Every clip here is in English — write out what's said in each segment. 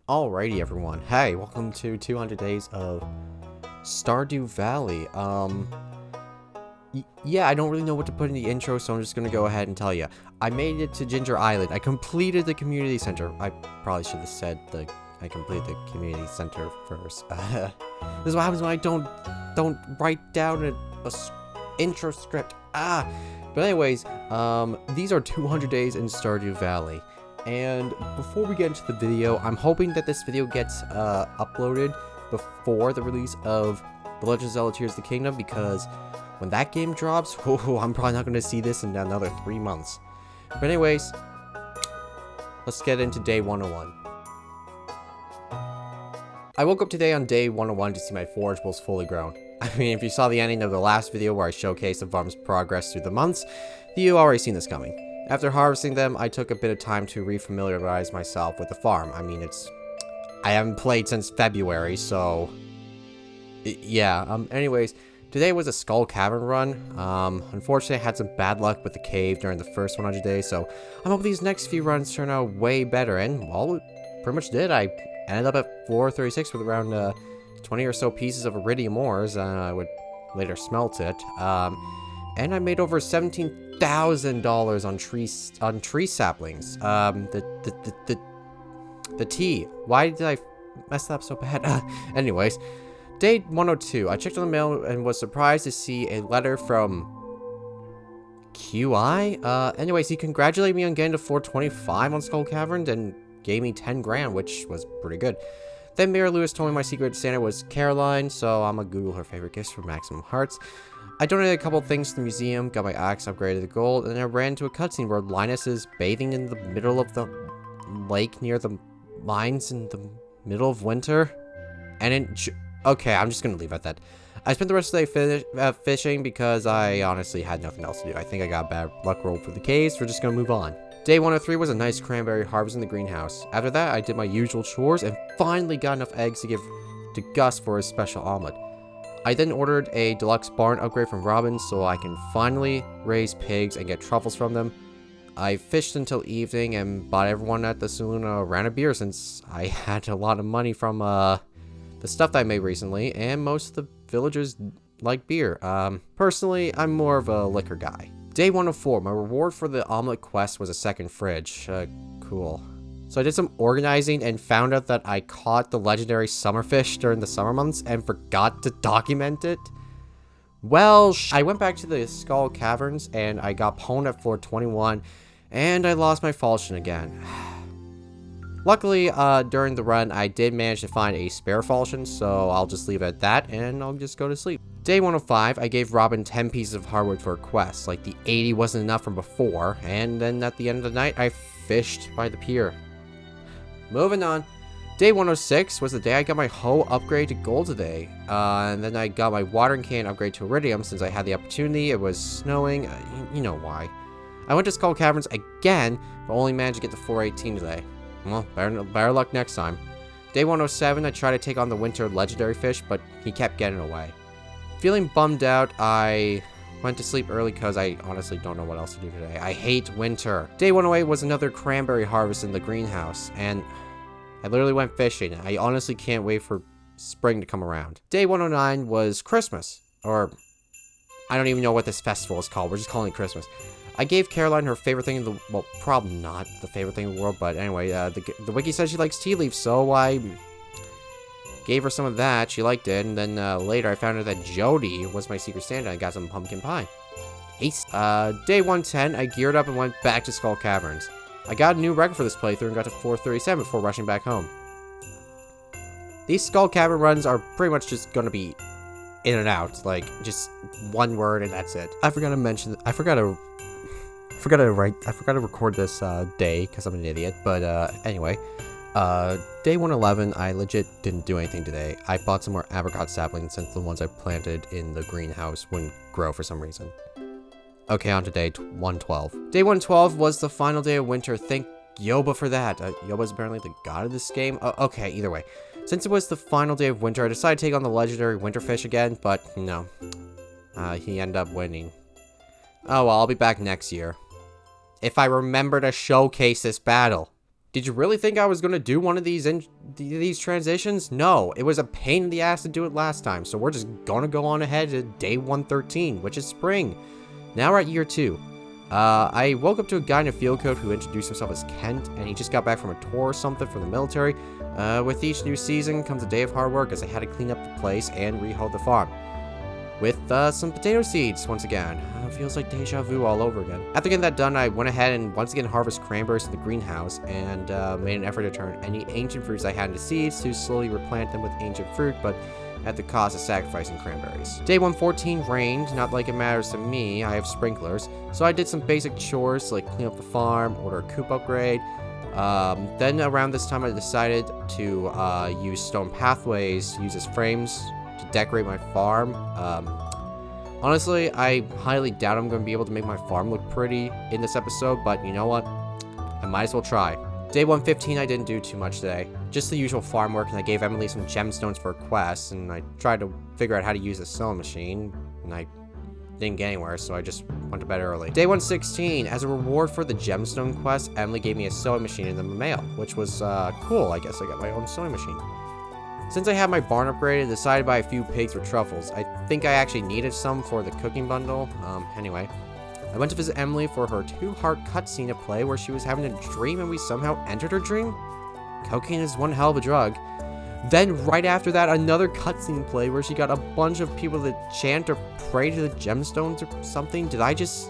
Alrighty, everyone. Hey, welcome to 200 Days of Stardew Valley. Yeah, I don't really know what to put in the intro, so I'm just gonna go ahead and tell you. I made it to Ginger Island. I completed the community center. I probably should have said I completed the community center first. This is what happens when I don't write down a intro script. But anyways, these are 200 days in Stardew Valley. And before we get into the video, I'm hoping that this video gets uploaded before the release of The Legend of Zelda Tears of the Kingdom, because when that game drops, I'm probably not going to see this in another 3 months. But anyways, let's get into day 101. I woke up today on day 101 to see my forageables fully grown. I mean, if you saw the ending of the last video where I showcased the farm's progress through the months, you've already seen this coming. After harvesting them, I took a bit of time to refamiliarize myself with the farm. I mean, I haven't played since February, so yeah. Anyways, today was a Skull Cavern run. Unfortunately, I had some bad luck with the cave during the first 100 days, so I'm hoping these next few runs turn out way better, and well, it pretty much did. I ended up at 436 with around 20 or so pieces of iridium ores, and I would later smelt it. And I made over $17,000 on tree saplings. The tea. Why did I mess that up so bad? Anyways, day 102. I checked on the mail and was surprised to see a letter from QI. Anyways, he congratulated me on getting to 425 on Skull Cavern and gave me 10 grand, which was pretty good. Then Mayor Lewis told me my secret Santa was Caroline, so I'm gonna Google her favorite gifts for maximum hearts. I donated a couple things to the museum, got my axe upgraded to gold, and I ran into a cutscene where Linus is bathing in the middle of the lake near the mines in the middle of winter. And okay, I'm just gonna leave it at that. I spent the rest of the day fishing because I honestly had nothing else to do. I think I got a bad luck roll for the caves. We're just gonna move on. Day 103 was a nice cranberry harvest in the greenhouse. After that, I did my usual chores and finally got enough eggs to give to Gus for his special omelet. I then ordered a deluxe barn upgrade from Robin so I can finally raise pigs and get truffles from them. I fished until evening and bought everyone at the saloon a round of beer since I had a lot of money from the stuff that I made recently, and most of the villagers like beer. Personally, I'm more of a liquor guy. Day 104, my reward for the omelet quest was a second fridge. Cool. So I did some organizing and found out that I caught the legendary summerfish during the summer months and forgot to document it. Well, I went back to the Skull Caverns and I got pwned at floor 21 and I lost my falchion again. Luckily, during the run, I did manage to find a spare falchion, so I'll just leave it at that and I'll just go to sleep. Day 105, I gave Robin 10 pieces of hardwood for a quest, like the 80 wasn't enough from before, and then at the end of the night, I fished by the pier. Moving on. Day 106 was the day I got my hoe upgrade to gold today. And then I got my watering can upgrade to iridium since I had the opportunity. It was snowing. You know why. I went to Skull Caverns again, but only managed to get to 418 today. Well, better luck next time. Day 107, I tried to take on the winter legendary fish, but he kept getting away. Feeling bummed out, I went to sleep early because I honestly don't know what else to do today. I hate winter. Day 108 was another cranberry harvest in the greenhouse, and I literally went fishing. I honestly can't wait for spring to come around. Day 109 was Christmas, or I don't even know what this festival is called. We're just calling it Christmas. I gave Caroline her favorite thing in the, well, probably not the favorite thing in the world, but anyway, the wiki says she likes tea leaves, so I gave her some of that. She liked it, and then later I found out that Jody was my secret Santa and got some pumpkin pie. Taste. Day 110, I geared up and went back to Skull Caverns. I got a new record for this playthrough and got to 437 before rushing back home. These Skull Cavern runs are pretty much just gonna be in and out, like just one word and that's it. I forgot to mention, I forgot to record this day because I'm an idiot, but anyway. Day 111, I legit didn't do anything today. I bought some more apricot saplings since the ones I planted in the greenhouse wouldn't grow for some reason. Okay, on to day 112. Day 112 was the final day of winter. Thank Yoba for that. Yoba's apparently the god of this game. Okay, either way. Since it was the final day of winter, I decided to take on the legendary winterfish again, but no. He ended up winning. Oh well, I'll be back next year. If I remember to showcase this battle. Did you really think I was going to do one of these transitions? No, it was a pain in the ass to do it last time, so we're just going to go on ahead to day 113, which is spring. Now we're at year 2. I woke up to a guy in a field coat who introduced himself as Kent, and he just got back from a tour or something from the military. With each new season comes a day of hard work as I had to clean up the place and rehold the farm. With some potato seeds once again. Feels like deja vu all over again. After getting that done, I went ahead and once again harvested cranberries in the greenhouse and made an effort to turn any ancient fruits I had into seeds to slowly replant them with ancient fruit, but at the cost of sacrificing cranberries. Day 114 rained, not like it matters to me, I have sprinklers, so I did some basic chores like clean up the farm, order a coop upgrade. Then around this time I decided to use stone pathways, use as frames to decorate my farm. Honestly, I highly doubt I'm going to be able to make my farm look pretty in this episode, but you know what? I might as well try. Day 115, I didn't do too much today. Just the usual farm work, and I gave Emily some gemstones for a quest, and I tried to figure out how to use a sewing machine, and I didn't get anywhere, so I just went to bed early. Day 116, as a reward for the gemstone quest, Emily gave me a sewing machine in the mail, which was cool. I guess I got my own sewing machine. Since I had my barn upgraded, I decided to buy a few pigs for truffles. I think I actually needed some for the cooking bundle. Anyway. I went to visit Emily for her 2-heart cutscene to play where she was having a dream and we somehow entered her dream. Cocaine is one hell of a drug. Then right after that, another cutscene play where she got a bunch of people to chant or pray to the gemstones or something. Did I just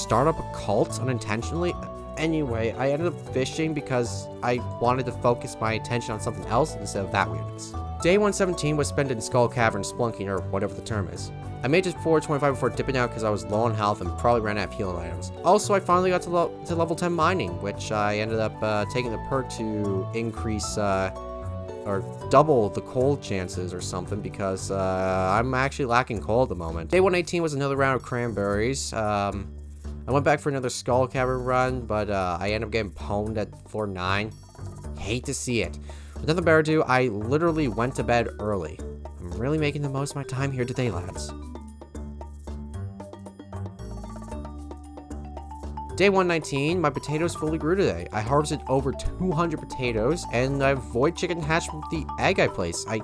start up a cult unintentionally? Anyway, I ended up fishing because I wanted to focus my attention on something else instead of that weirdness. Day 117 was spent in Skull Cavern splunking, or whatever the term is. I made it to 425 before dipping out because I was low on health and probably ran out of healing items. Also, I finally got to level 10 mining, which I ended up taking the perk to increase or double the coal chances or something because I'm actually lacking coal at the moment. Day 118 was another round of cranberries. I went back for another Skull Cavern run, but I ended up getting pwned at floor 9. Hate to see it. With nothing better to do, I literally went to bed early. I'm really making the most of my time here today, lads. Day 119, my potatoes fully grew today. I harvested over 200 potatoes, and a void chicken hatched from the egg I placed. I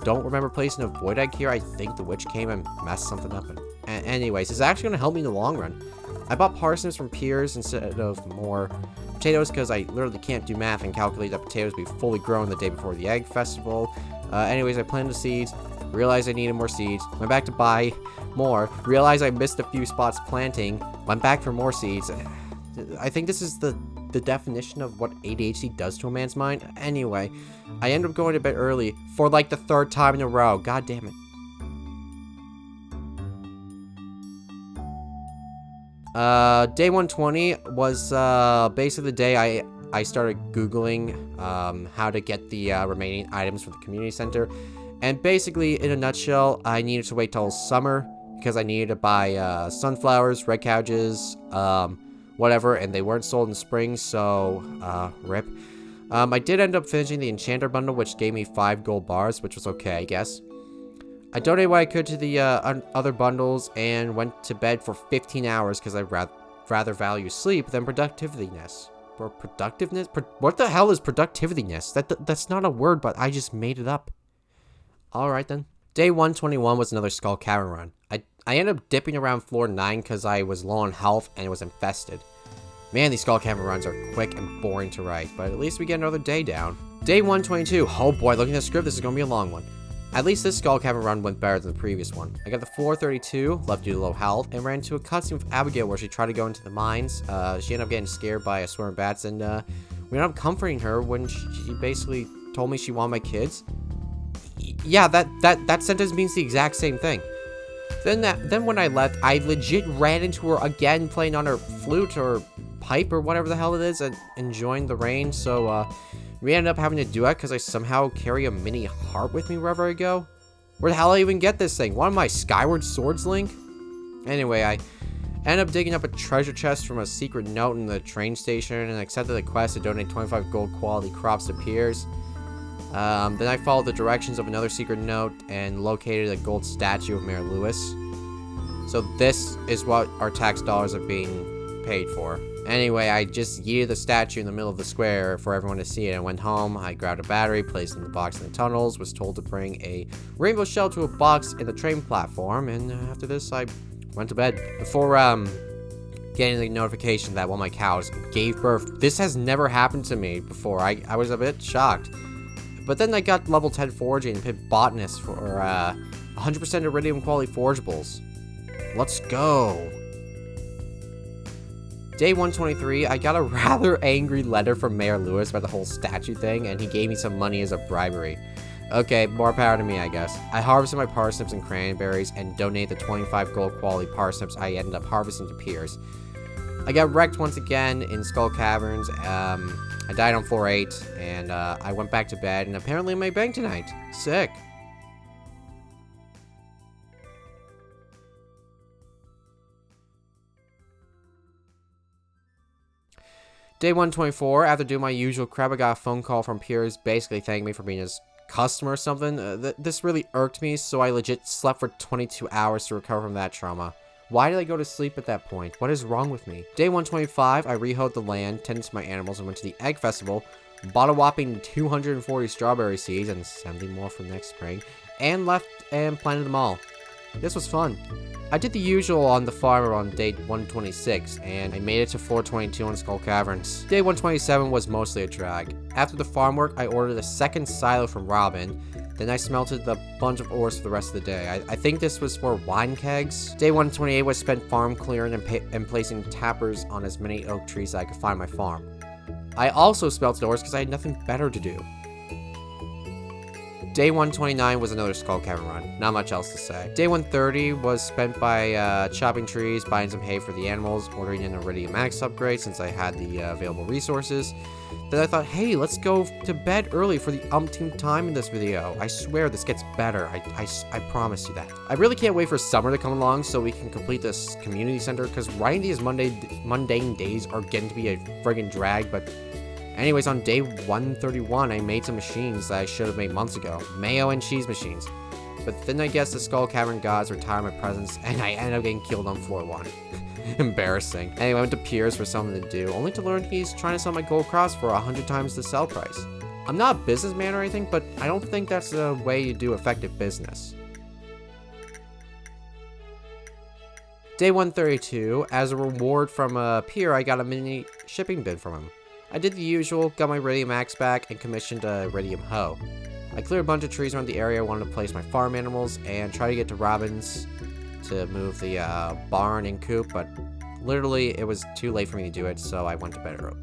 don't remember placing a void egg here. I think the witch came and messed something up. Anyways, it's actually going to help me in the long run. I bought parsnips from Piers instead of more potatoes because I literally can't do math and calculate that potatoes will be fully grown the day before the egg festival. Anyways, I planted the seeds, realized I needed more seeds, went back to buy more, realized I missed a few spots planting, went back for more seeds. I think this is the definition of what ADHD does to a man's mind. Anyway, I ended up going to bed early for like the 3rd time in a row. God damn it. Day 120 was basically the day I started Googling how to get the remaining items for the community center. And basically, in a nutshell, I needed to wait till summer because I needed to buy sunflowers, red cabbages, whatever, and they weren't sold in spring, so rip. I did end up finishing the enchanter bundle, which gave me 5 gold bars, which was okay, I guess. I donated what I could to the other bundles and went to bed for 15 hours because I rather value sleep than productiveness. Or productiveness? What the hell is productiveness? That's not a word, but I just made it up. Alright then. Day 121 was another Skull Cavern run. I ended up dipping around floor 9 because I was low on health and it was infested. Man, these Skull Cavern runs are quick and boring to write, but at least we get another day down. Day 122. Oh boy, looking at the script, this is going to be a long one. At least this Skull Cavern run went better than the previous one. I got the 432, left due to low health, and ran into a cutscene with Abigail where she tried to go into the mines. She ended up getting scared by a swarm of bats, and we ended up comforting her when she basically told me she wanted my kids. Yeah, that sentence means the exact same thing. Then when I left, I legit ran into her again playing on her flute or pipe or whatever the hell it is and enjoying the rain, so we ended up having to do it because I somehow carry a mini heart with me wherever I go. Where the hell did I even get this thing? One of my Skyward Swords link? Anyway, I ended up digging up a treasure chest from a secret note in the train station and accepted the quest to donate 25 gold quality crops to Piers. Then I followed the directions of another secret note and located a gold statue of Mayor Lewis. So this is what our tax dollars are being paid for. Anyway, I just yeeted the statue in the middle of the square for everyone to see it. I went home, I grabbed a battery, placed it in the box in the tunnels, was told to bring a rainbow shell to a box in the train platform, and after this, I went to bed. Before, getting the notification that one of my cows gave birth. This has never happened to me before. I was a bit shocked. But then I got level 10 foraging and hit botanist for 100% iridium quality forageables. Let's go. Day 123, I got a rather angry letter from Mayor Lewis about the whole statue thing, and he gave me some money as a bribery. Okay, more power to me, I guess. I harvested my parsnips and cranberries and donated the 25 gold quality parsnips I ended up harvesting to Piers. I got wrecked once again in Skull Caverns. I died on floor 8, and I went back to bed, and apparently in my bank tonight. Sick. Day 124, after doing my usual crap, I got a phone call from Piers basically thanking me for being his customer or something. This really irked me, so I legit slept for 22 hours to recover from that trauma. Why did I go to sleep at that point? What is wrong with me? Day 125, I rehoed the land, tended to my animals, and went to the egg festival, bought a whopping 240 strawberry seeds and 70 more for next spring, and left and planted them all. This was fun. I did the usual on the farm on day 126, and I made it to 422 on Skull Caverns. Day 127 was mostly a drag. After the farm work, I ordered a second silo from Robin, then I smelted a bunch of ores for the rest of the day. I think this was for wine kegs. Day 128 was spent farm clearing and placing tappers on as many oak trees as I could find on my farm. I also smelted ores because I had nothing better to do. Day 129 was another Skull Cavern run. Not much else to say. Day 130 was spent by chopping trees, buying some hay for the animals, ordering an Iridium Max upgrade since I had the available resources. Then I thought, hey, let's go to bed early for the umpteenth time in this video. I swear this gets better. I promise you that. I really can't wait for summer to come along so we can complete this community center, because writing these mundane days are getting to be a friggin' drag. But anyways, on day 131, I made some machines that I should have made months ago. Mayo and cheese machines. But then I guess the Skull Cavern gods retired my presence, and I ended up getting killed on floor 1. Embarrassing. Anyway, I went to Piers for something to do, only to learn he's trying to sell my gold cross for 100 times the sell price. I'm not a businessman or anything, but I don't think that's the way you do effective business. Day 132, as a reward from Pier, I got a mini shipping bin from him. I did the usual, got my Iridium Axe back, and commissioned a Iridium Hoe. I cleared a bunch of trees around the area I wanted to place my farm animals, and try to get to Robin's to move the barn and coop, but literally it was too late for me to do it, so I went to bed early.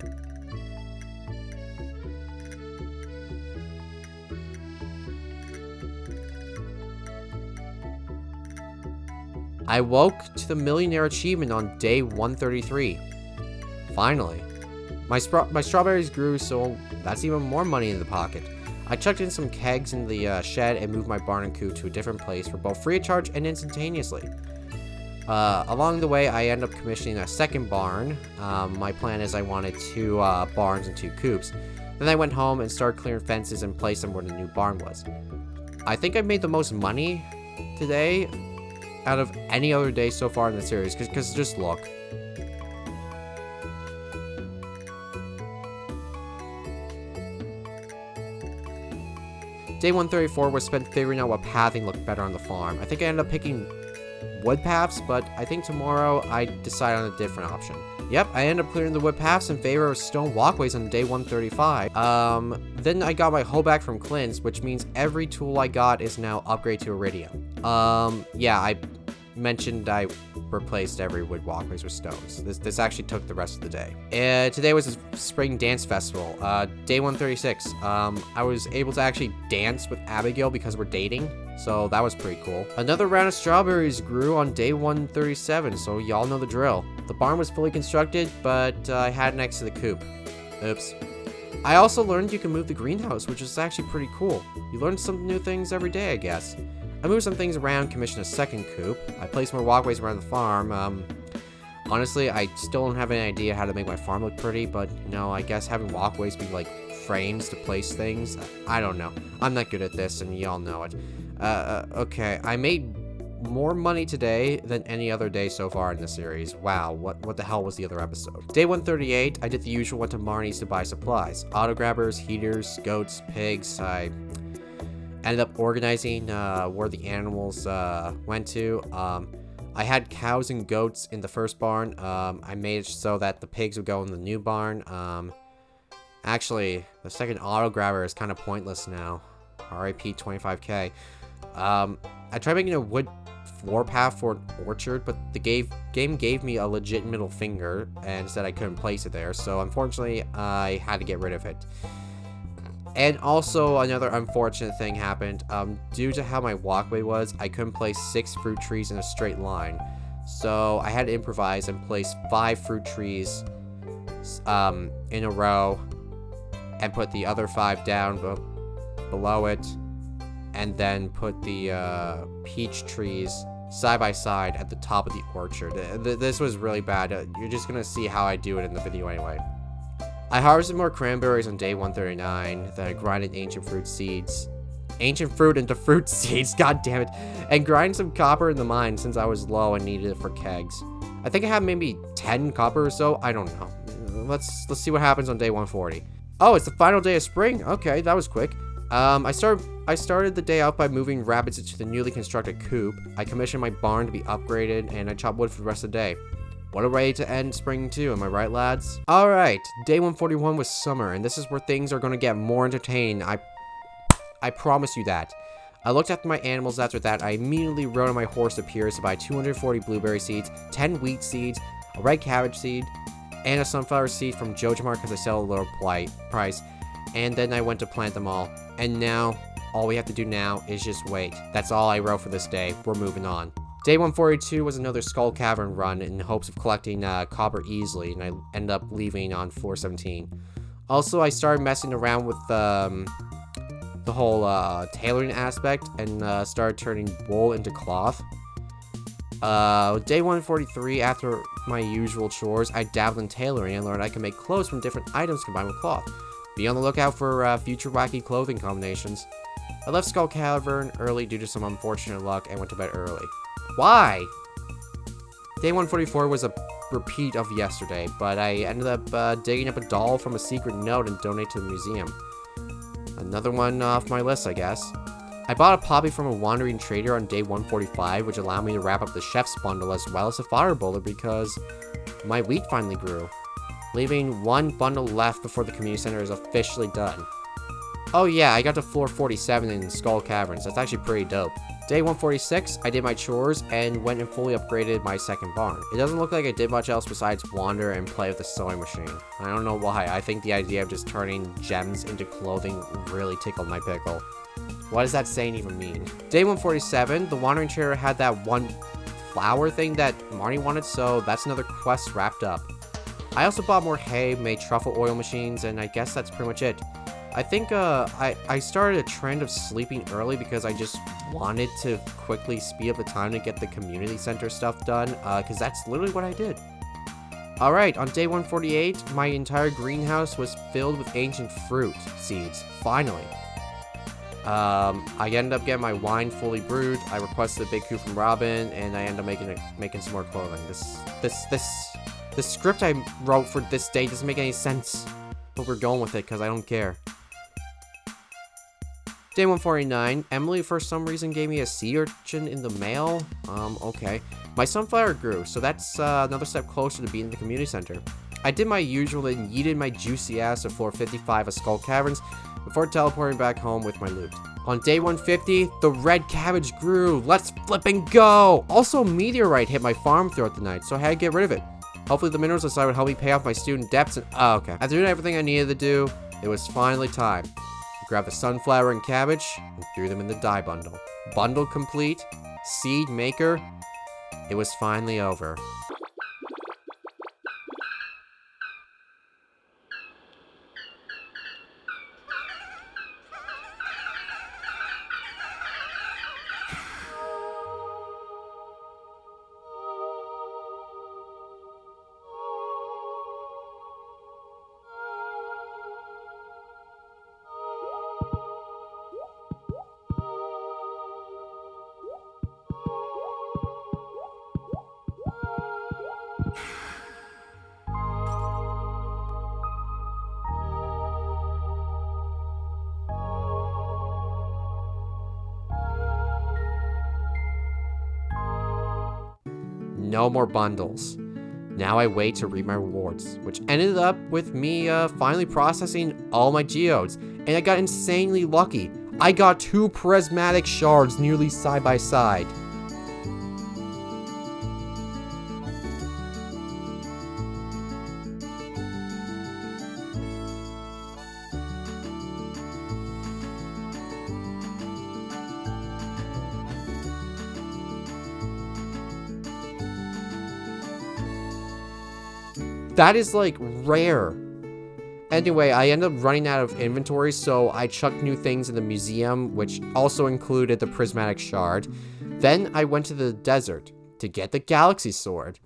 I woke to the millionaire achievement on day 133. Finally. My strawberries grew, so that's even more money in the pocket. I chucked in some kegs in the shed and moved my barn and coop to a different place for both free of charge and instantaneously. Along the way, I ended up commissioning a second barn. My plan is I wanted 2 barns and 2 coops. Then I went home and started clearing fences and placed them where the new barn was. I think I made the most money today out of any other day so far in the series, because just look. Day 134 was spent figuring out what pathing looked better on the farm. I think I ended up picking wood paths, but I think tomorrow I decide on a different option. Yep, I ended up clearing the wood paths in favor of stone walkways on day 135. Then I got my hoe back from Clint's, which means every tool I got is now upgrade to Iridium. Yeah, I mentioned I replaced every wood walkways with stones. This actually took the rest of the day. Today was a spring dance festival. Day 136. I was able to actually dance with Abigail because we're dating, so that was pretty cool. Another round of strawberries grew on day 137, so y'all know the drill. The barn was fully constructed, but I had it next to the coop. Oops. I also learned you can move the greenhouse, which is actually pretty cool. You learn some new things every day, I guess. I moved some things around, commissioned a second coop. I placed more walkways around the farm. Honestly, I still don't have any idea how to make my farm look pretty, but, you know, I guess having walkways be like frames to place things, I don't know. I'm not good at this, and y'all know it. Okay, I made more money today than any other day so far in the series. Wow, what the hell was the other episode? Day 138, I did the usual, went to Marnie's to buy supplies. Auto grabbers, heaters, goats, pigs. I ended up organizing where the animals went to. I had cows and goats in the first barn. I made it so that the pigs would go in the new barn. Actually, the second auto grabber is kind of pointless now. RIP 25k. I tried making a wood floor path for an orchard, but the game gave me a legit middle finger and said I couldn't place it there, so unfortunately I had to get rid of it. And also another unfortunate thing happened. Due to how my walkway was, I couldn't place 6 fruit trees in a straight line, so I had to improvise and place 5 fruit trees in a row and put the other 5 down below it, and then put the peach trees side by side at the top of the orchard. This was really bad. You're just gonna see how I do it in the video anyway. I harvested more cranberries on day 139, then I grinded ancient fruit seeds. Ancient fruit into fruit seeds, god damn it. And grind some copper in the mine since I was low and needed it for kegs. I think I have maybe 10 copper or so, I don't know. Let's see what happens on day 140. Oh, it's the final day of spring. Okay, that was quick. I started the day out by moving rabbits into the newly constructed coop. I commissioned my barn to be upgraded, and I chopped wood for the rest of the day. What a way to end spring too, am I right, lads? Alright, day 141 was summer, and this is where things are gonna get more entertaining. I promise you that. I looked after my animals after that. I immediately rode on my horse to Pierce to buy 240 blueberry seeds, 10 wheat seeds, a red cabbage seed, and a sunflower seed from JojaMart because I sell a lower price. And then I went to plant them all. And now, all we have to do now is just wait. That's all I wrote for this day. We're moving on. Day 142 was another Skull Cavern run in hopes of collecting copper easily, and I ended up leaving on floor 17. Also, I started messing around with the whole tailoring aspect and started turning wool into cloth. Day 143, after my usual chores, I dabbled in tailoring and learned I can make clothes from different items combined with cloth. Be on the lookout for future wacky clothing combinations. I left Skull Cavern early due to some unfortunate luck and went to bed early. Why? Day 144 was a repeat of yesterday, but I ended up digging up a doll from a secret note and donate to the museum. Another one off my list, I guess. I bought a poppy from a wandering trader on day 145, which allowed me to wrap up the chef's bundle as well as a fire bowler because my wheat finally grew. Leaving one bundle left before the community center is officially done. Oh yeah, I got to floor 47 in Skull Caverns. That's actually pretty dope. Day 146, I did my chores and went and fully upgraded my second barn. It doesn't look like I did much else besides wander and play with the sewing machine. I don't know why. I think the idea of just turning gems into clothing really tickled my pickle. What does that saying even mean? Day 147, the wandering trader had that one flower thing that Marnie wanted, so that's another quest wrapped up. I also bought more hay, made truffle oil machines, and I guess that's pretty much it. I think I started a trend of sleeping early because I just wanted to quickly speed up the time to get the community center stuff done, because that's literally what I did. Alright, on day 148, my entire greenhouse was filled with ancient fruit seeds, finally. I ended up getting my wine fully brewed, I requested a big coup from Robin, and I ended up making some more clothing. The script I wrote for this day doesn't make any sense, but we're going with it because I don't care. Day 149, Emily for some reason gave me a sea urchin in the mail. Okay. My sunflower grew, so that's another step closer to being in the community center. I did my usual and yeeted my juicy ass to floor 55 of Skull Caverns before teleporting back home with my loot. On day 150, the red cabbage grew. Let's flipping go! Also, a meteorite hit my farm throughout the night, so I had to get rid of it. Hopefully the minerals inside would help me pay off my student debts and- oh, okay. After doing everything I needed to do, it was finally time. I grabbed the sunflower and cabbage and threw them in the dye bundle. Bundle complete. Seed maker. It was finally over. no more bundles. Now I wait to reap my rewards, which ended up with me finally processing all my geodes, and I got insanely lucky. I got 2 prismatic shards nearly side by side. That is like rare. Anyway, I ended up running out of inventory, so I chucked new things in the museum, which also included the prismatic shard. Then I went to the desert to get the galaxy sword.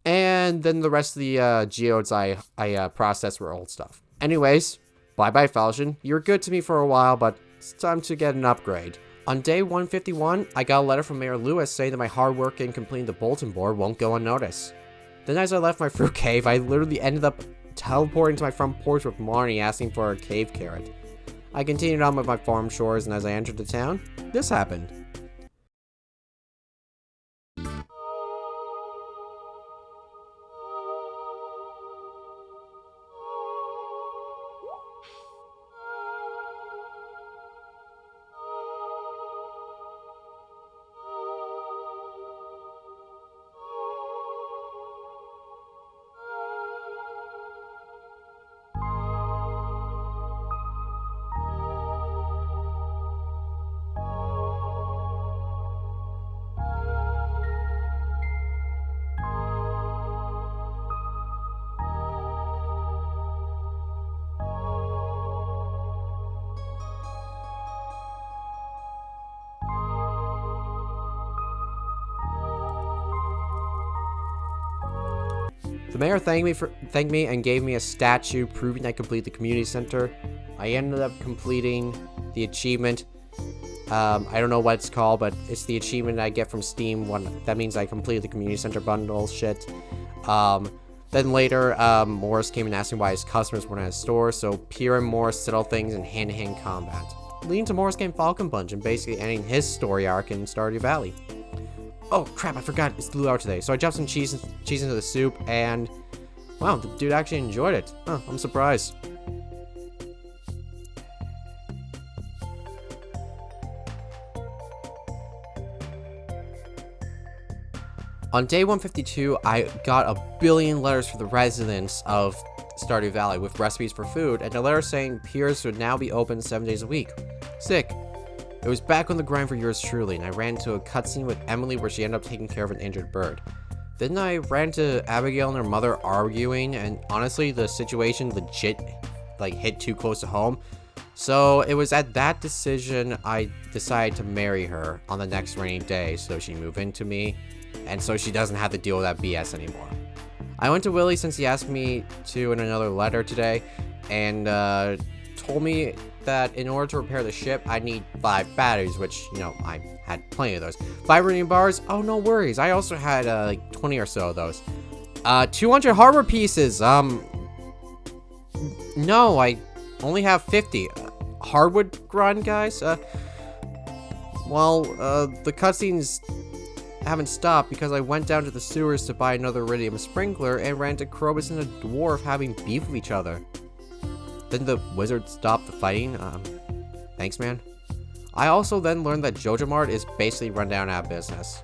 And then the rest of the geodes I processed were old stuff. Anyways, bye-bye, Falchion. You were good to me for a while, but it's time to get an upgrade. On day 151, I got a letter from Mayor Lewis saying that my hard work in completing the bulletin board won't go unnoticed. Then as I left my fruit cave, I literally ended up teleporting to my front porch with Marnie asking for a cave carrot. I continued on with my farm chores, and as I entered the town, this happened. The mayor thanked me and gave me a statue proving I completed the community center. I ended up completing the achievement. I don't know what it's called, but it's the achievement I get from Steam. That means I completed the community center bundle shit. Then later, Morris came and asked me why his customers weren't at his store, so Pierre and Morris settled things in hand-to-hand combat, leading to Morris getting Falcon Punch and basically ending his story arc in Stardew Valley. Oh crap, I forgot, it's Blue Hour today. So I dropped some cheese into the soup, and wow, the dude actually enjoyed it. Huh, I'm surprised. On day 152, I got a billion letters for the residents of Stardew Valley with recipes for food, and a letter saying Piers would now be open 7 days a week. Sick. It was back on the grind for yours truly, and I ran into a cutscene with Emily where she ended up taking care of an injured bird. Then I ran into Abigail and her mother arguing, and honestly, the situation legit hit too close to home. So it was at that decision I decided to marry her on the next rainy day so she'd move into me, and so she doesn't have to deal with that BS anymore. I went to Willie since he asked me to in another letter today, and told me that in order to repair the ship, I need 5 batteries, which, you know, I had plenty of those. 5 iridium bars? Oh, no worries. I also had, 20 or so of those. 200 hardware pieces. No, I only have 50. Hardwood grind, guys? The cutscenes haven't stopped because I went down to the sewers to buy another iridium sprinkler and ran to Krobus and a dwarf having beef with each other. Then the wizard stopped the fighting. Thanks, man. I also then learned that Jojo Mart is basically run down out of business.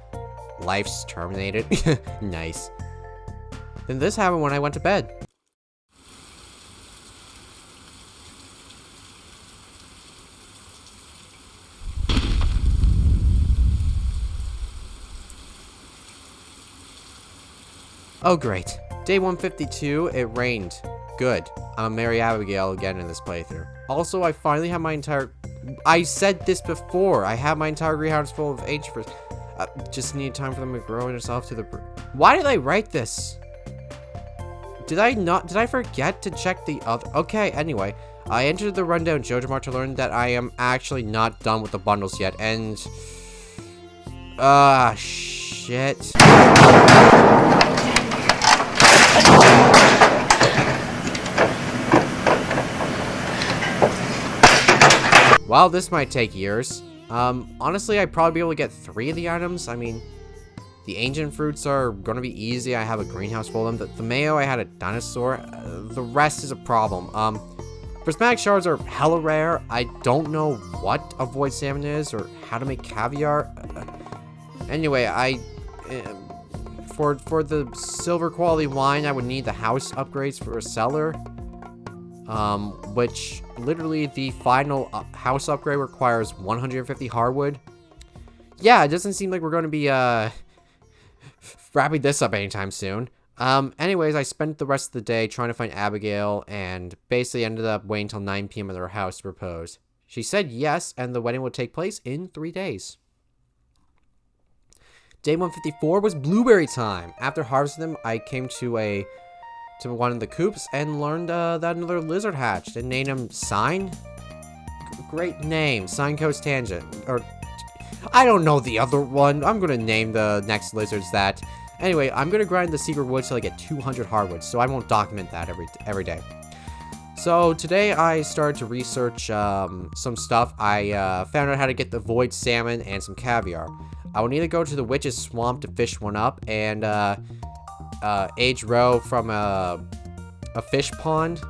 Life's terminated. Nice. Then this happened when I went to bed. Oh great. Day 152, it rained. Good. I'm Mary Abigail again in this playthrough. Also, I finally have my entire... I said this before. I have my entire greenhouse full of ancient... just need time for them to grow itself to the... Why did I write this? Did I forget to check the other... Okay, anyway. I entered the rundown Jojo Mart to learn that I am actually not done with the bundles yet, and... shit. While this might take years, honestly, I'd probably be able to get 3 of the items. I mean, the ancient fruits are gonna be easy. I have a greenhouse full of them. The mayo, I had a dinosaur. The rest is a problem. Prismatic shards are hella rare. I don't know what a void salmon is or how to make caviar. Anyway, for the silver quality wine, I would need the house upgrades for a cellar. Which literally the final house upgrade requires 150 hardwood. Yeah, it doesn't seem like we're going to be wrapping this up anytime soon. Anyways, I spent the rest of the day trying to find Abigail and basically ended up waiting until 9 p.m. at her house to propose. She said yes, and the wedding would take place in 3 days. Day 154 was blueberry time. After harvesting them, I came to one of the coops and learned that another lizard hatched and named him Sign. Great name, Sign Coast Tangent. Or I don't know the other one. I'm gonna name the next lizards that. Anyway, I'm gonna grind the secret woods till I get 200 hardwood, so I won't document that every day. So today I started to research some stuff. I found out how to get the void salmon and some caviar. I will need to go to the witch's swamp to fish one up and age row from a fish pond.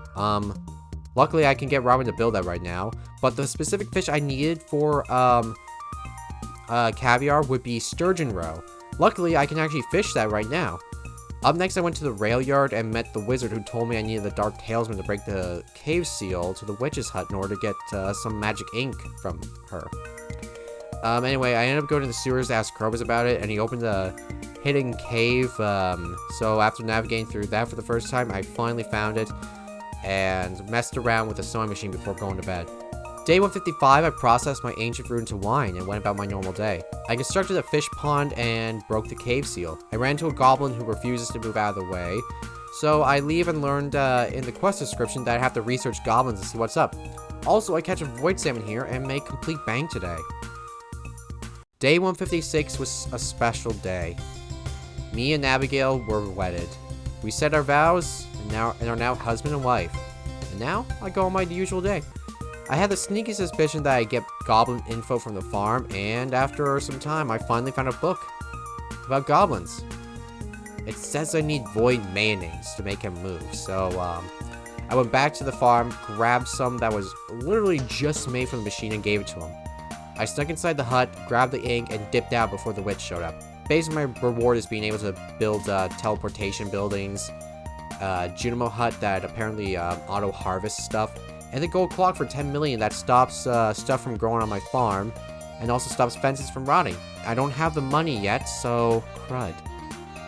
Luckily I can get Robin to build that right now, but the specific fish I needed for caviar would be sturgeon roe. Luckily I can actually fish that right now. Up next I went to the rail yard and met the wizard who told me I needed the dark talisman to break the cave seal to the witch's hut in order to get some magic ink from her. Anyway, I ended up going to the sewers to ask Krobus about it, and he opened a hidden cave. So after navigating through that for the first time, I finally found it and messed around with the sewing machine before going to bed. Day 155, I processed my ancient fruit into wine and went about my normal day. I constructed a fish pond and broke the cave seal. I ran into a goblin who refuses to move out of the way, so I leave and learned in the quest description that I have to research goblins to see what's up. Also, I catch a void salmon here and make complete bang today. Day 156 was a special day. Me and Abigail were wedded. We said our vows and are now husband and wife. And now I go on my usual day. I had the sneaky suspicion that I'd get goblin info from the farm, and after some time I finally found a book about goblins. It says I need void mayonnaise to make him move, so I went back to the farm, grabbed some that was literally just made from the machine and gave it to him. I snuck inside the hut, grabbed the ink, and dipped out before the witch showed up. Basically, my reward is being able to build teleportation buildings, Junimo hut that apparently auto-harvests stuff, and the gold clock for 10 million that stops stuff from growing on my farm, and also stops fences from rotting. I don't have the money yet, so crud.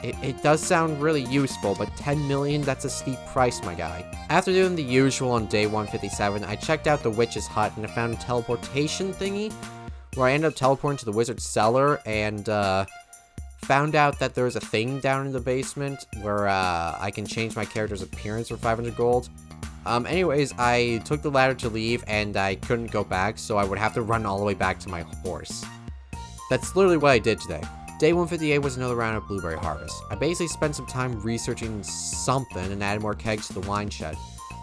It does sound really useful, but 10 million, that's a steep price, my guy. After doing the usual on day 157, I checked out the witch's hut and I found a teleportation thingy, where I ended up teleporting to the wizard's cellar and found out that there's a thing down in the basement where I can change my character's appearance for 500 gold. Anyways, I took the ladder to leave and I couldn't go back, so I would have to run all the way back to my horse. That's literally what I did today. Day 158 was another round of blueberry harvest. I basically spent some time researching something and added more kegs to the wine shed.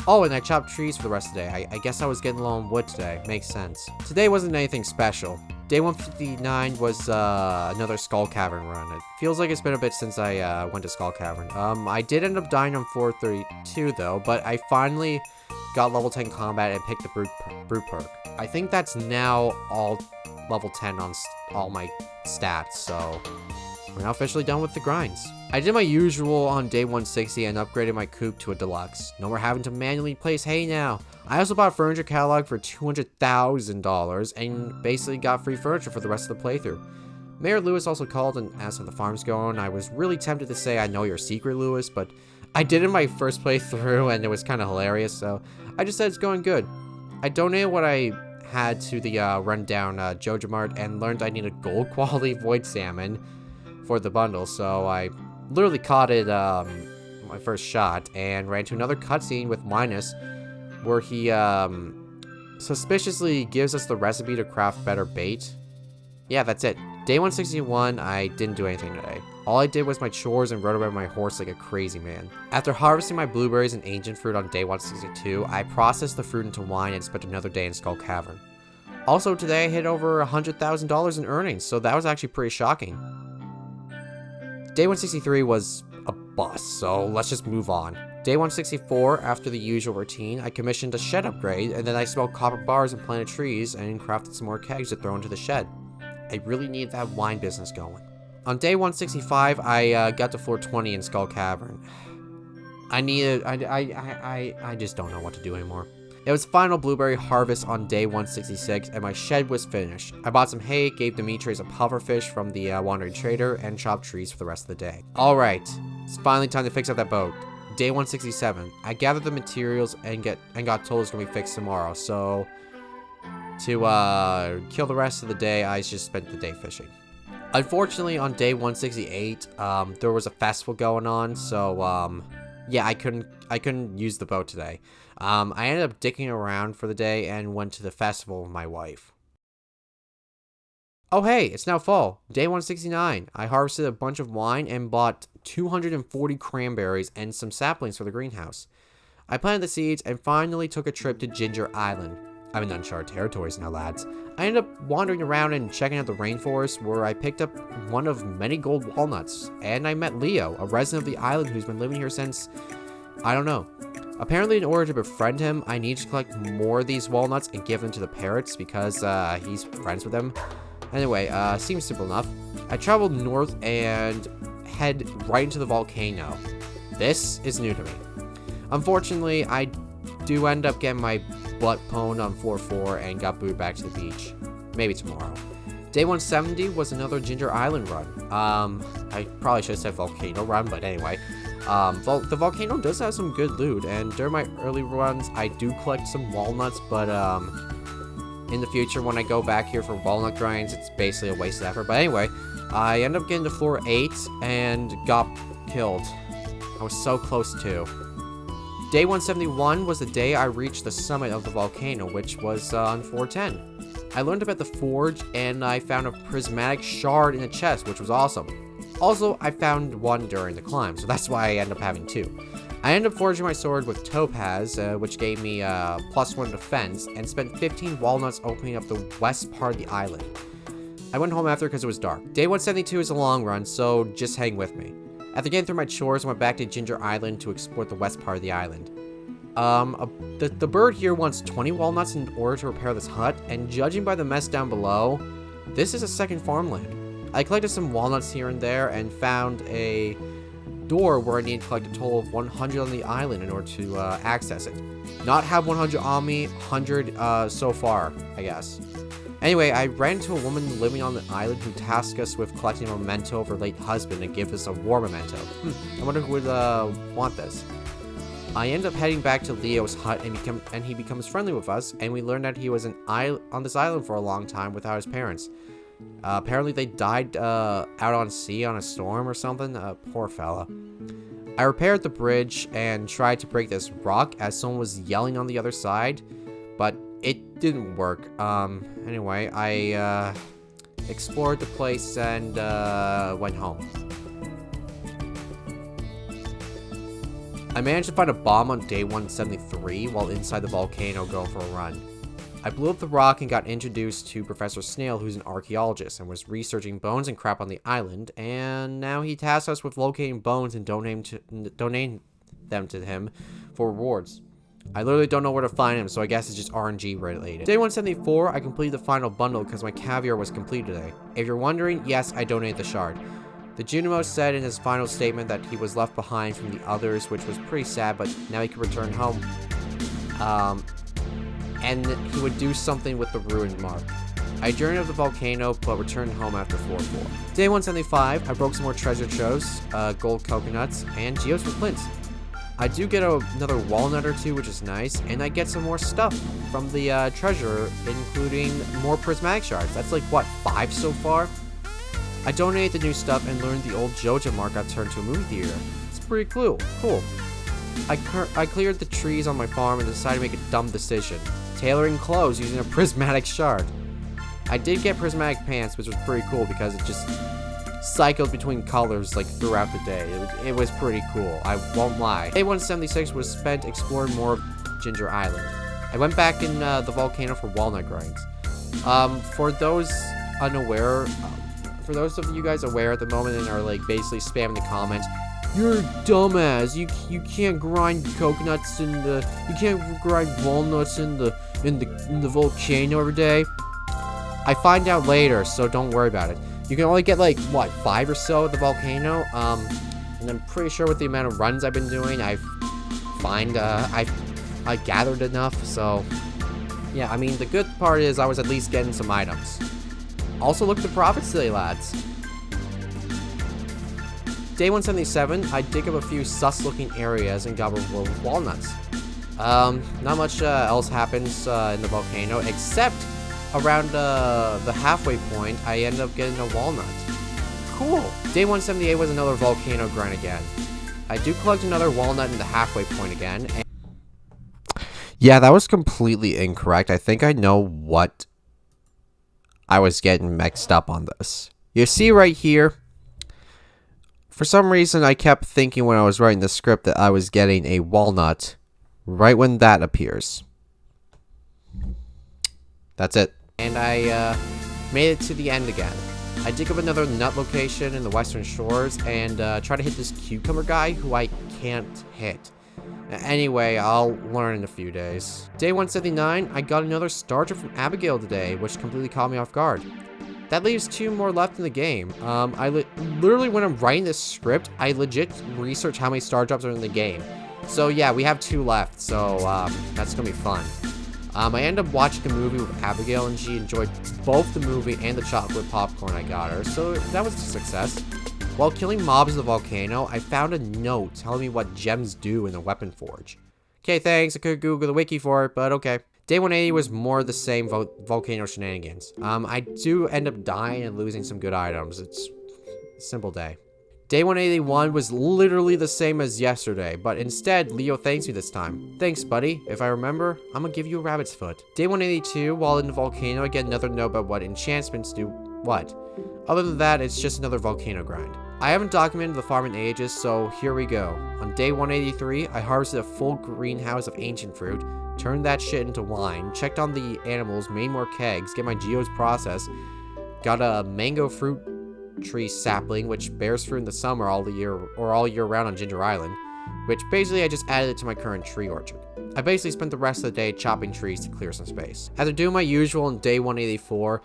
Oh, and I chopped trees for the rest of the day. I guess I was getting low on wood today. Makes sense. Today wasn't anything special. Day 159 was another Skull Cavern run. It feels like it's been a bit since I went to Skull Cavern. I did end up dying on 432 though, but I finally got level 10 combat and picked the brute perk. I think that's now all level 10 on all my stats, so we're now officially done with the grinds. I did my usual on day 160 and upgraded my coop to a deluxe. No more having to manually place hay now. I also bought a furniture catalog for $200,000 and basically got free furniture for the rest of the playthrough. Mayor Lewis also called and asked how the farm's going. I was really tempted to say I know your secret, Lewis, but I did in my first playthrough and it was kind of hilarious, so I just said it's going good. I donated what I had to the rundown Jojo Mart and learned I need a gold quality void salmon for the bundle, so I literally caught it my first shot and ran to another cutscene with Linus where he suspiciously gives us the recipe to craft better bait. Yeah, that's it. Day 161, I didn't do anything today. All I did was my chores and rode around my horse like a crazy man. After harvesting my blueberries and ancient fruit on day 162, I processed the fruit into wine and spent another day in Skull Cavern. Also, today I hit over $100,000 in earnings, so that was actually pretty shocking. Day 163 was a bust, so let's just move on. Day 164, after the usual routine, I commissioned a shed upgrade, and then I smoked copper bars and planted trees, and crafted some more kegs to throw into the shed. I really need that wine business going. On day 165, I got to floor 20 in Skull Cavern. I just don't know what to do anymore. It was final blueberry harvest on day 166, and my shed was finished. I bought some hay, gave Demetrius a pufferfish from the wandering trader, and chopped trees for the rest of the day. Alright, it's finally time to fix up that boat. Day 167, I gathered the materials and got told it's gonna be fixed tomorrow, so to kill the rest of the day, I just spent the day fishing. Unfortunately, on day 168, there was a festival going on, so yeah, I couldn't use the boat today. I ended up dicking around for the day and went to the festival with my wife. Oh hey, it's now fall. Day 169. I harvested a bunch of wine and bought 240 cranberries and some saplings for the greenhouse. I planted the seeds and finally took a trip to Ginger Island. I'm in uncharted territories now, lads. I ended up wandering around and checking out the rainforest, where I picked up one of many gold walnuts, and I met Leo, a resident of the island who's been living here since, I don't know. Apparently, in order to befriend him, I need to collect more of these walnuts and give them to the parrots because he's friends with them. Anyway, seems simple enough. I traveled north and head right into the volcano. This is new to me. Unfortunately, I do end up getting my butt pwned on floor 4 and got booted back to the beach. Maybe tomorrow. Day 170 was another Ginger Island run. I probably should have said volcano run, but anyway. The volcano does have some good loot, and during my early runs, I do collect some walnuts, but in the future, when I go back here for walnut grinds, it's basically a waste of effort. But anyway, I ended up getting to floor 8 and got killed. I was so close to. Day 171 was the day I reached the summit of the volcano, which was on floor 10. I learned about the forge, and I found a prismatic shard in a chest, which was awesome. Also, I found one during the climb, so that's why I ended up having 2. I ended up forging my sword with topaz, which gave me +1 defense, and spent 15 walnuts opening up the west part of the island. I went home after because it was dark. Day 172 is a long run, so just hang with me. After getting through my chores, I went back to Ginger Island to explore the west part of the island. The bird here wants 20 walnuts in order to repair this hut, and judging by the mess down below, this is a second farmland. I collected some walnuts here and there and found a door where I need to collect a total of 100 on the island in order to access it. Not have 100 on me, 100 so far, I guess. Anyway, I ran into a woman living on the island who tasked us with collecting a memento of her late husband and give us a war memento. I wonder who would want this. I end up heading back to Leo's hut and he becomes friendly with us, and we learn that he was on this island for a long time without his parents. Apparently they died out on sea on a storm or something. Poor fella. I repaired the bridge and tried to break this rock as someone was yelling on the other side, but it didn't work. Anyway, I explored the place and went home. I managed to find a bomb on day 173 while inside the volcano going for a run. I blew up the rock and got introduced to Professor Snail, who's an archaeologist and was researching bones and crap on the island, and now he tasks us with locating bones and donating them to him for rewards. I literally don't know where to find him, so I guess it's just RNG related. Day 174, I completed the final bundle because my caviar was complete today. If you're wondering, yes, I donated the shard. The Junimo said in his final statement that he was left behind from the others, which was pretty sad, but now he can return home. And he would do something with the ruined mark. I journeyed up the volcano, but returned home after floor 4. Day 175, I broke some more treasure troves, gold coconuts, and geodes for flints. I do get another walnut or 2, which is nice, and I get some more stuff from the treasure, including more prismatic shards. That's like, what, 5 so far? I donated the new stuff and learned the old Joja mark got turned to a movie theater. It's pretty cool. I cleared the trees on my farm and decided to make a dumb decision. Tailoring clothes using a prismatic shard. I did get prismatic pants, which was pretty cool because it just cycled between colors like throughout the day. It was pretty cool, I won't lie. Day 176 was spent exploring more of Ginger Island. I went back in the volcano for walnut grinds. For those unaware, for those of you guys aware at the moment and are like basically spamming the comments, you're a dumbass. You can't grind coconuts you can't grind walnuts in the volcano every day. I find out later, so don't worry about it. You can only get like what 5 or so at the volcano. And I'm pretty sure with the amount of runs I've been doing, I gathered enough. So yeah, I mean the good part is I was at least getting some items. Also, look at the profits today, lads. Day 177, I dig up a few sus-looking areas and got rewarded with walnuts. Not much else happens in the volcano, except around the halfway point, I end up getting a walnut. Cool. Day 178 was another volcano grind again. I do collect another walnut in the halfway point again. Yeah, that was completely incorrect. I think I know what I was getting mixed up on this. You see right here, for some reason I kept thinking when I was writing the script that I was getting a walnut right when that appears. That's it. And I made it to the end again. I dig up another nut location in the Western Shores and try to hit this cucumber guy who I can't hit. Anyway, I'll learn in a few days. Day 179, I got another starter from Abigail today, which completely caught me off guard. That leaves 2 more left in the game. Literally when I'm writing this script, I legit research how many star drops are in the game. So yeah, we have 2 left, so that's gonna be fun. I ended up watching a movie with Abigail, and she enjoyed both the movie and the chocolate popcorn I got her, so that was a success. While killing mobs in the volcano, I found a note telling me what gems do in the weapon forge. Okay, thanks, I could Google the wiki for it, but okay. Day 180 was more the same volcano shenanigans. I do end up dying and losing some good items. It's a simple day. Day 181 was literally the same as yesterday, but instead, Leo thanks me this time. Thanks, buddy. If I remember, I'm gonna give you a rabbit's foot. Day 182, while in the volcano, I get another note about what enchantments do what. Other than that, it's just another volcano grind. I haven't documented the farm in ages, so here we go. On day 183, I harvested a full greenhouse of ancient fruit, turned that shit into wine, checked on the animals, made more kegs, get my geodes processed, got a mango fruit tree sapling, which bears fruit in the summer all year round on Ginger Island, which basically I just added it to my current tree orchard. I basically spent the rest of the day chopping trees to clear some space. After doing my usual on day 184,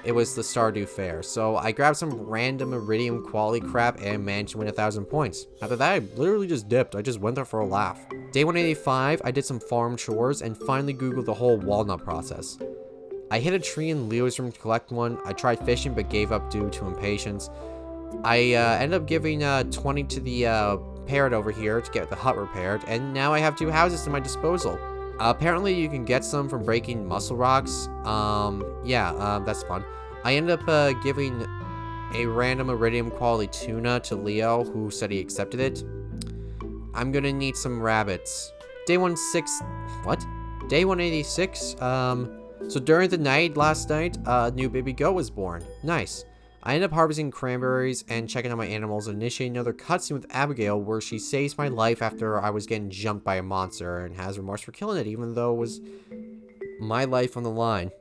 it was the Stardew fair, so I grabbed some random iridium quality crap and managed to win 1,000 points. After that, I literally just dipped. I just went there for a laugh. Day 185, I did some farm chores and finally googled the whole walnut process. I hit a tree in Leo's room to collect one. I tried fishing but gave up due to impatience. I ended up giving 20 to the parrot over here to get the hut repaired, and now I have 2 houses to my disposal. Apparently you can get some from breaking muscle rocks. That's fun. I ended up giving a random iridium quality tuna to Leo, who said he accepted it. I'm gonna need some rabbits. Day 186, so during the night last night, a new baby goat was born. Nice. I ended up harvesting cranberries and checking on my animals and initiating another cutscene with Abigail where she saves my life after I was getting jumped by a monster and has remorse for killing it, even though it was my life on the line.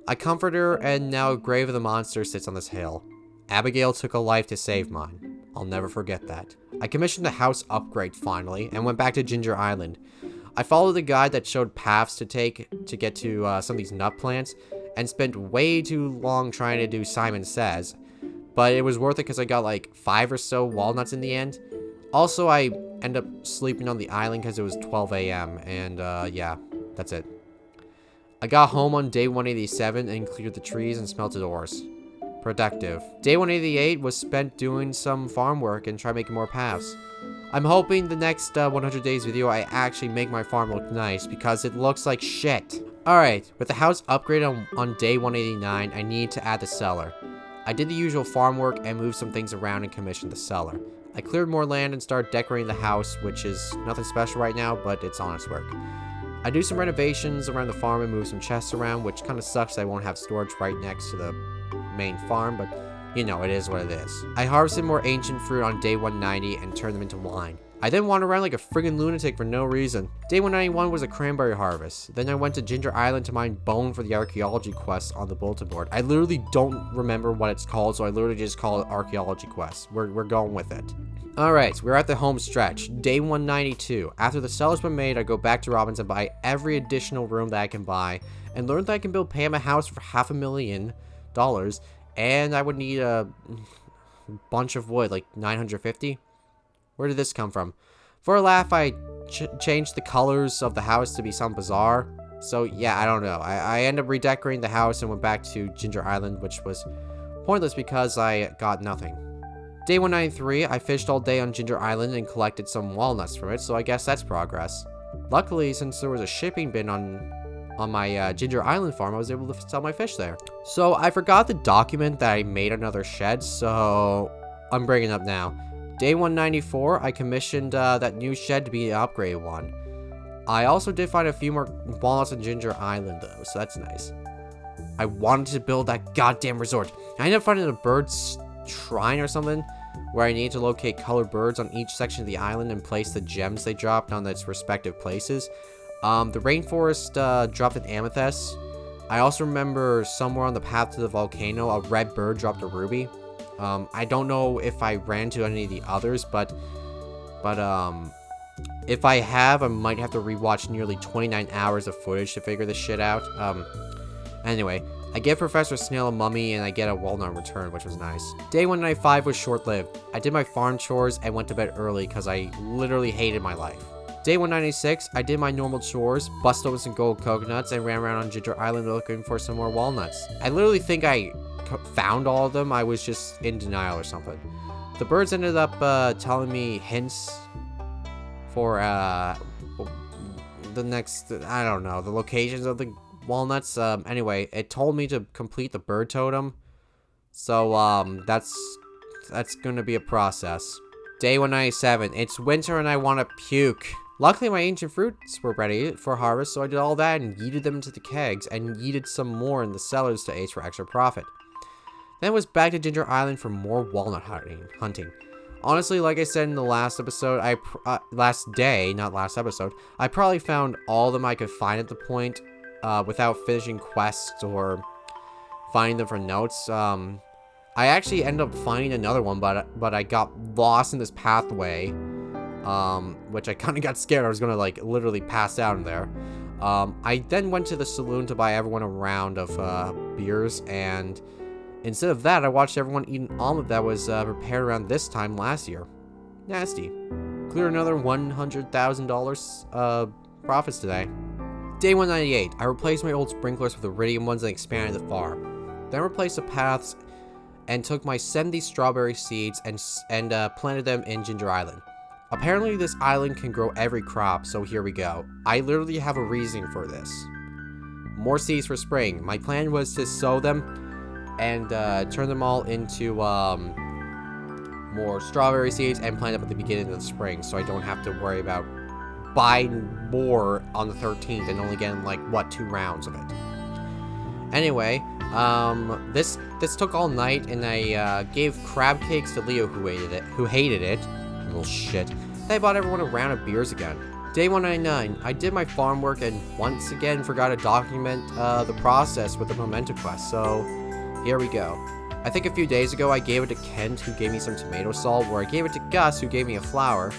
I comfort her, and now a grave of the monster sits on this hill. Abigail took a life to save mine. I'll never forget that. I commissioned the house upgrade finally and went back to Ginger Island. I followed the guide that showed paths to take to get to some of these nut plants, and spent way too long trying to do Simon Says, but it was worth it because I got like 5 or so walnuts in the end. Also, I ended up sleeping on the island because it was 12 a.m. and yeah, that's it. I got home on day 187 and cleared the trees and smelted ores. Productive. Day 188 was spent doing some farm work and try making more paths. I'm hoping the next 100 days video I actually make my farm look nice because it looks like shit. Alright, with the house upgraded on day 189, I need to add the cellar. I did the usual farm work and moved some things around and commissioned the cellar. I cleared more land and started decorating the house, which is nothing special right now, but it's honest work. I do some renovations around the farm and move some chests around, which kind of sucks I won't have storage right next to the main farm, but you know, it is what it is. I harvested more ancient fruit on day 190 and turned them into wine. I then wandered around like a friggin' lunatic for no reason. Day 191 was a cranberry harvest. Then I went to Ginger Island to mine bone for the archaeology quest on the bulletin board. I literally don't remember what it's called, so I literally just call it archaeology quest. We're going with it. Alright, we're at the home stretch. Day 192. After the cellar's been made, I go back to Robbins and buy every additional room that I can buy, and learn that I can build Pam a house for $500,000, and I would need a bunch of wood, like 950. Where did this come from? For a laugh, I changed the colors of the house to be some bizarre. So yeah, I don't know. I ended up redecorating the house and went back to Ginger Island, which was pointless because I got nothing. Day 193, I fished all day on Ginger Island and collected some walnuts from it, so I guess that's progress. Luckily, since there was a shipping bin on my Ginger Island farm, I was able to sell my fish there. So I forgot to document that I made another shed, so I'm bringing it up now. Day 194, I commissioned that new shed to be the upgraded one. I also did find a few more walnuts on Ginger Island though, so that's nice. I wanted to build that goddamn resort. I ended up finding a bird's shrine or something, where I needed to locate colored birds on each section of the island and place the gems they dropped on its respective places. The rainforest dropped an amethyst. I also remember somewhere on the path to the volcano, a red bird dropped a ruby. I don't know if I ran to any of the others, but if I have, I might have to rewatch nearly 29 hours of footage to figure this shit out. Anyway, I get Professor Snail a mummy, and I get a walnut in return, which was nice. Day 195 was short-lived. I did my farm chores and went to bed early because I literally hated my life. Day 196, I did my normal chores, busted open some gold coconuts, and ran around on Ginger Island looking for some more walnuts. I literally think I found all of them. I was just in denial or something. The birds ended up telling me hints for the next, I don't know, the locations of the walnuts. Anyway, it told me to complete the bird totem, so that's gonna be a process. Day 197, it's winter and I want to puke. Luckily, my ancient fruits were ready for harvest, so I did all that and yeeted them into the kegs, and yeeted some more in the cellars to age for extra profit. Then was back to Ginger Island for more walnut hunting. Honestly, like I said in the last episode, last day, not last episode, I probably found all of them I could find at the point, without finishing quests or finding them for notes. I actually ended up finding another one, but I got lost in this pathway, which I kind of got scared. I was gonna like literally pass out in there. I then went to the saloon to buy everyone a round of beers, and instead of that, I watched everyone eat an omelet that was prepared around this time last year. Nasty. Clear another $100,000 profits today. Day 198, I replaced my old sprinklers with iridium ones and expanded the farm. Then replaced the paths and took my 70 strawberry seeds and planted them in Ginger Island. Apparently this island can grow every crop, so here we go. I literally have a reason for this. More seeds for spring. My plan was to sow them and turn them all into more strawberry seeds and plant them at the beginning of the spring, so I don't have to worry about buying more on the 13th and only getting like, what, 2 rounds of it. Anyway, this took all night, and I gave crab cakes to Leo, who hated it. Little shit. Then I bought everyone a round of beers again. Day 199, I did my farm work and once again forgot to document the process with the memento quest, so here we go. I think a few days ago I gave it to Kent, who gave me some tomato salt, where I gave it to Gus, who gave me a flower,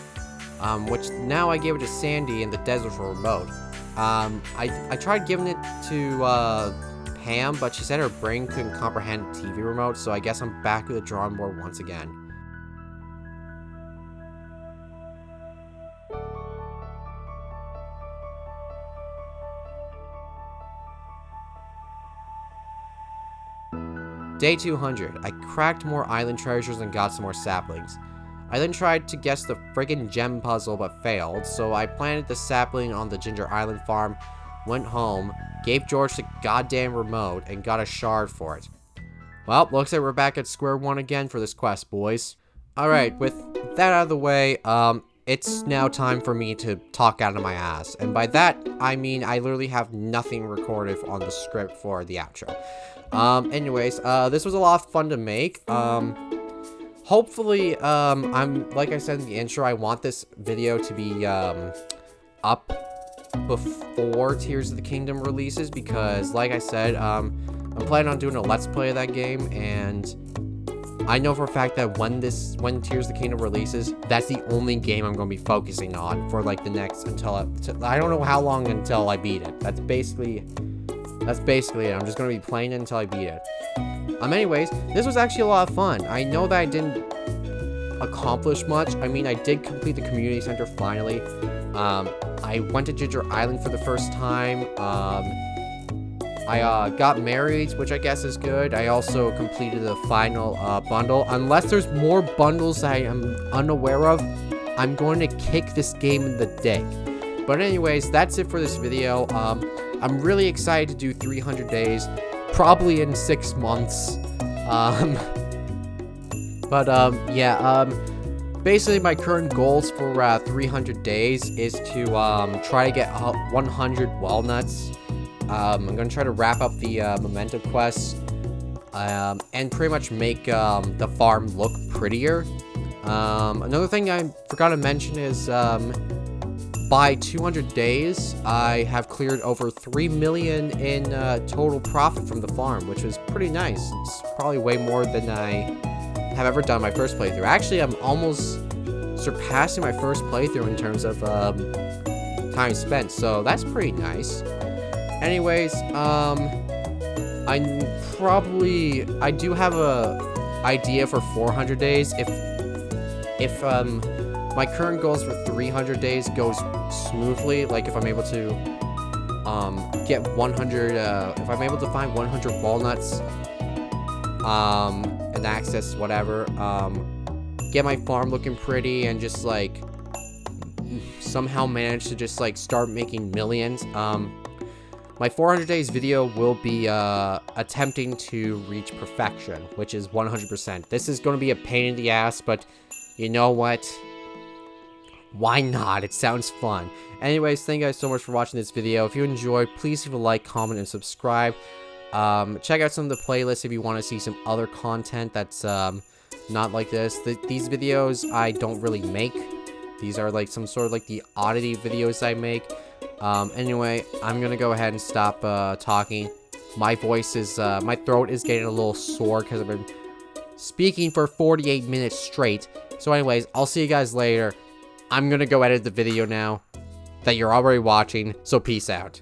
which now I gave it to Sandy in the desert for remote. I tried giving it to Pam, but she said her brain couldn't comprehend a TV remote, so I guess I'm back to the drawing board once again. Day 200, I cracked more island treasures and got some more saplings. I then tried to guess the friggin' gem puzzle but failed, so I planted the sapling on the Ginger Island farm, went home, gave George the goddamn remote, and got a shard for it. Well, looks like we're back at square one again for this quest, boys. Alright, with that out of the way, it's now time for me to talk out of my ass. And by that, I mean I literally have nothing recorded on the script for the outro. Anyways, this was a lot of fun to make. hopefully, I'm, like I said in the intro, I want this video to be, up before Tears of the Kingdom releases, because, like I said, I'm planning on doing a Let's Play of that game, and I know for a fact that when Tears of the Kingdom releases, that's the only game I'm going to be focusing on for, like, the next, until I don't know how long until I beat it. That's basically it. I'm just going to be playing it until I beat it. Anyways, this was actually a lot of fun. I know that I didn't accomplish much. I mean, I did complete the community center finally. I went to Ginger Island for the first time. I got married, which I guess is good. I also completed the final bundle. Unless there's more bundles that I am unaware of, I'm going to kick this game in the dick. But anyways, that's it for this video. I'm really excited to do 300 days, probably in 6 months. Basically my current goals for 300 days is to try to get 100 walnuts. I'm going to try to wrap up the memento quests, and pretty much make the farm look prettier. Another thing I forgot to mention is by 200 days, I have cleared over 3 million in total profit from the farm, which was pretty nice. It's probably way more than I have ever done my first playthrough. Actually, I'm almost surpassing my first playthrough in terms of time spent, so that's pretty nice. Anyways, I do have a idea for 400 days. If my current goals for 300 days goes smoothly, like if I'm able to get 100, if I'm able to find 100 walnuts, and access whatever, get my farm looking pretty, and just like somehow manage to just like start making millions, my 400 days video will be attempting to reach perfection, which is 100%. This is going to be a pain in the ass, but you know what? Why not? It sounds fun. Anyways, thank you guys so much for watching this video. If you enjoyed, please leave a like, comment, and subscribe. Check out some of the playlists if you want to see some other content that's not like this. These videos I don't really make. These are like some sort of like the oddity videos I make. Anyway, I'm gonna go ahead and stop talking. My voice is, my throat is getting a little sore because I've been speaking for 48 minutes straight. So anyways, I'll see you guys later. I'm gonna go edit the video now that you're already watching, so peace out.